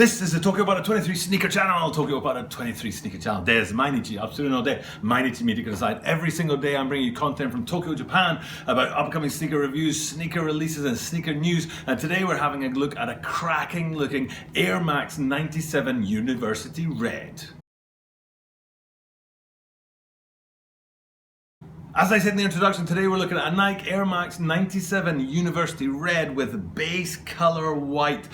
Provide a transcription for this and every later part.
This is the Tokyo Para 23 Sneaker Channel. Tokyo Para 23 Sneaker Channel です。毎日アップするので、毎日見てください。Every single day I'm bringing you content from Tokyo, Japan about upcoming sneaker reviews, sneaker releases and sneaker news. And today we're having a look at a cracking looking Air Max 97 University Red. As I said in the introduction, today we're looking at a Nike Air Max 97 University Red with base color white.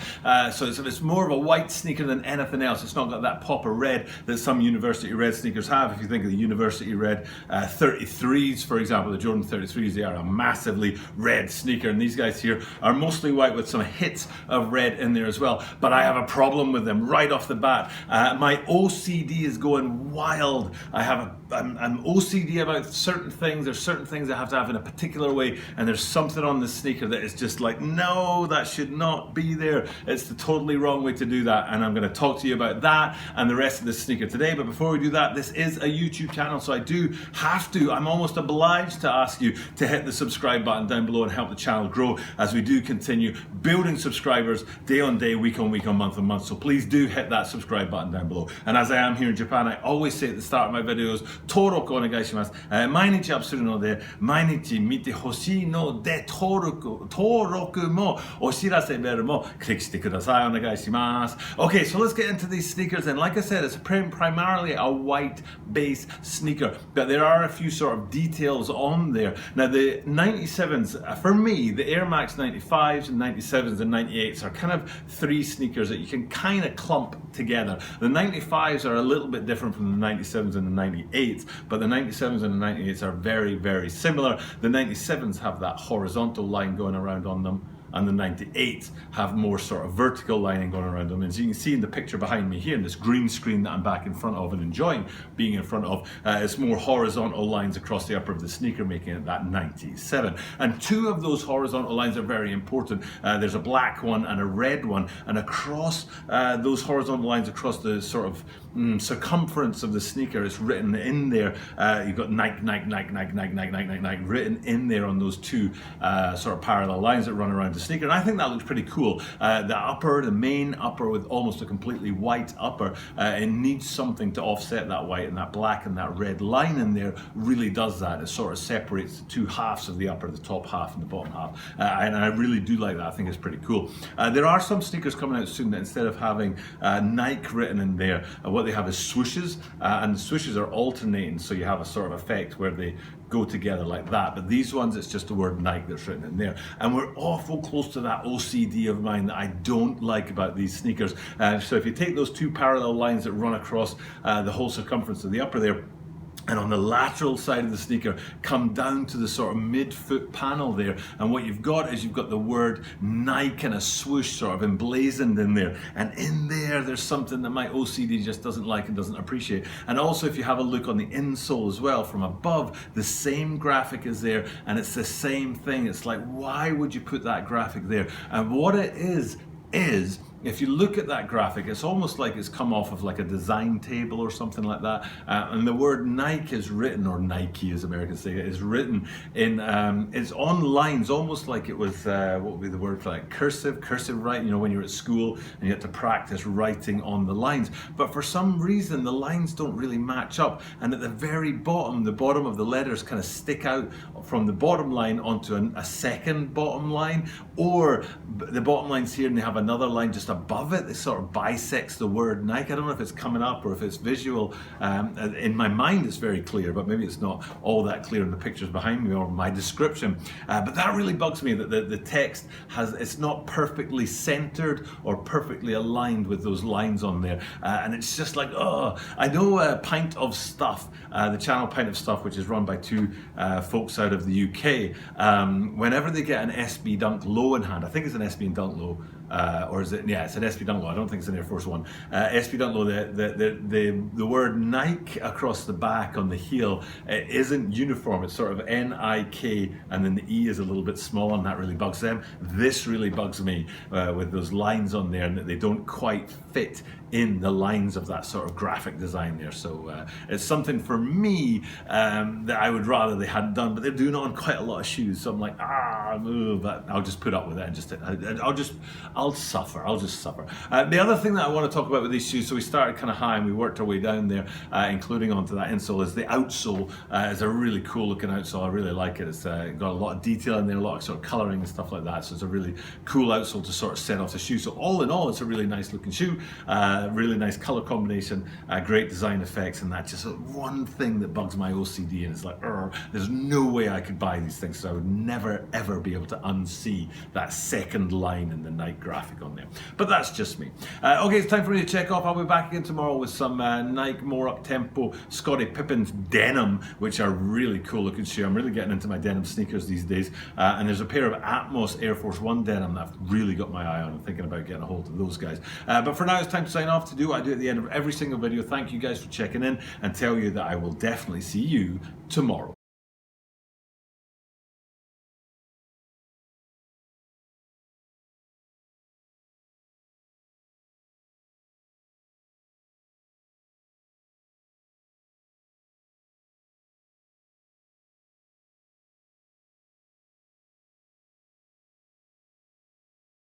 So it's more of a white sneaker than anything else. It's not got that pop of red that some University Red sneakers have. If you think of the University Red 33s, for example, the Jordan 33s, they are a massively red sneaker. And these guys here are mostly white with some hits of red in there as well. But I have a problem with them right off the bat. My OCD is going wild. I'm OCD about certain things. There's certain things I have to have in a particular way, and there's something on the sneaker that is just like, no, that should not be there. It's the totally wrong way to do that, and I'm going to talk to you about that and the rest of the sneaker today. But before we do that, this is a YouTube channel, so I do have to, I'm almost obliged to ask you to hit the subscribe button down below and help the channel grow as we do continue building subscribers day on day, week on week, on month on month. So please do hit that subscribe button down below. And as I am here in Japan, I always say at the start of my videos, 登録お願いします。毎日アップするので、毎日見てほしいので、登録もお知らせベルもクリックしてください。お願いします。Okay, so let's get into these sneakers. And like I said, it's primarily a white base sneaker, but there are a few sort of details on there. Now the 97s, for me, the Air Max 95s and 97s and 98s are kind of three sneakers that you can kind of clump together. The 95s are a little bit different from the 97s and the 98s, but the 97s and the 98s are very, very similar. The 97s have that horizontal line going around on them, and the 98s have more sort of vertical lining going around them. And as you can see in the picture behind me here, in this green screen that I'm back in front of and enjoying being in front of, it's more horizontal lines across the upper of the sneaker, making it that 97. And two of those horizontal lines are very important. There's a black one and a red one, and across those horizontal lines, across the sort of circumference of the sneaker, it's written in there. You've got Nike, Nike, Nike, Nike, Nike, Nike, Nike, Nike, Nike written in there on those two sort of parallel lines that run around the sneaker, and I think that looks pretty cool. The main upper with almost a completely white upper, it needs something to offset that white, and that black and that red line in there really does that. It sort of separates the two halves of the upper, the top half and the bottom half, and I really do like that. I think it's pretty cool. There are some sneakers coming out soon that instead of having Nike written in there, what they have is swooshes, and the swooshes are alternating, so you have a sort of effect where they go together like that. But these ones, it's just the word Nike that's written in there, and we're awful close to that OCD of mine that I don't like about these sneakers. So if you take those two parallel lines that run across the whole circumference of the upper there, and on the lateral side of the sneaker, come down to the sort of mid-foot panel there, and what you've got is you've got the word Nike and a swoosh sort of emblazoned in there, and in there there's something that my OCD just doesn't like and doesn't appreciate. And also if you have a look on the insole as well from above, the same graphic is there, and it's the same thing. It's like, why would you put that graphic there? And what it is if you look at that graphic, it's almost like it's come off of like a design table or something like that, and the word Nike is written, or Nike as Americans say it, is written in, it's on lines, almost like it was, what would be the word for that, cursive writing, you know, when you're at school and you have to practice writing on the lines. But for some reason, the lines don't really match up, and at the very bottom, the bottom of the letters kind of stick out from the bottom line onto a second bottom line, or the bottom line's here and they have another line just above it. It sort of bisects the word Nike. I don't know if it's coming up or if it's visual. In my mind it's very clear, but maybe it's not all that clear in the pictures behind me or my description. But that really bugs me, that the text it's not perfectly centered or perfectly aligned with those lines on there. And it's just like, oh, I know Pint of Stuff, the channel Pint of Stuff, which is run by two folks out of the UK. Whenever they get an SB Dunk Low in hand, I think it's an SB Dunk Low, or is it? Yeah, it's an SB Dunk Low. I don't think it's an Air Force One. SB Dunk Low. The word Nike across the back on the heel, it isn't uniform. It's sort of N-I-K, and then the E is a little bit small, and that really bugs them. This really bugs me with those lines on there, and that they don't quite fit in the lines of that sort of graphic design there. So it's something for me that I would rather they hadn't done, but they're doing it on quite a lot of shoes. So I'm like, but I'll just put up with it and I'll suffer. I'll just suffer. The other thing that I want to talk about with these shoes, so we started kind of high and we worked our way down there, including onto that insole, is the outsole. It's a really cool looking outsole. I really like it. It's got a lot of detail in there, a lot of sort of colouring and stuff like that. So it's a really cool outsole to sort of set off the shoe. So all in all, it's a really nice looking shoe, really nice colour combination, great design effects, and that's just one thing that bugs my OCD, and it's like, there's no way I could buy these things, so I would never ever be able to unsee that second line in the Nike graphic on there. But that's just me. Okay, it's time for me to check off. I'll be back again tomorrow with some Nike more up-tempo Scottie Pippen's denim, which are really cool looking shoe. I'm really getting into my denim sneakers these days, and there's a pair of Atmos Air Force One denim that I've really got my eye on. I'm thinking about getting a hold of those guys. But for now, it's time to sign off. To do what I do at the end of every single video. Thank you guys for checking in, and tell you that I will definitely see you tomorrow.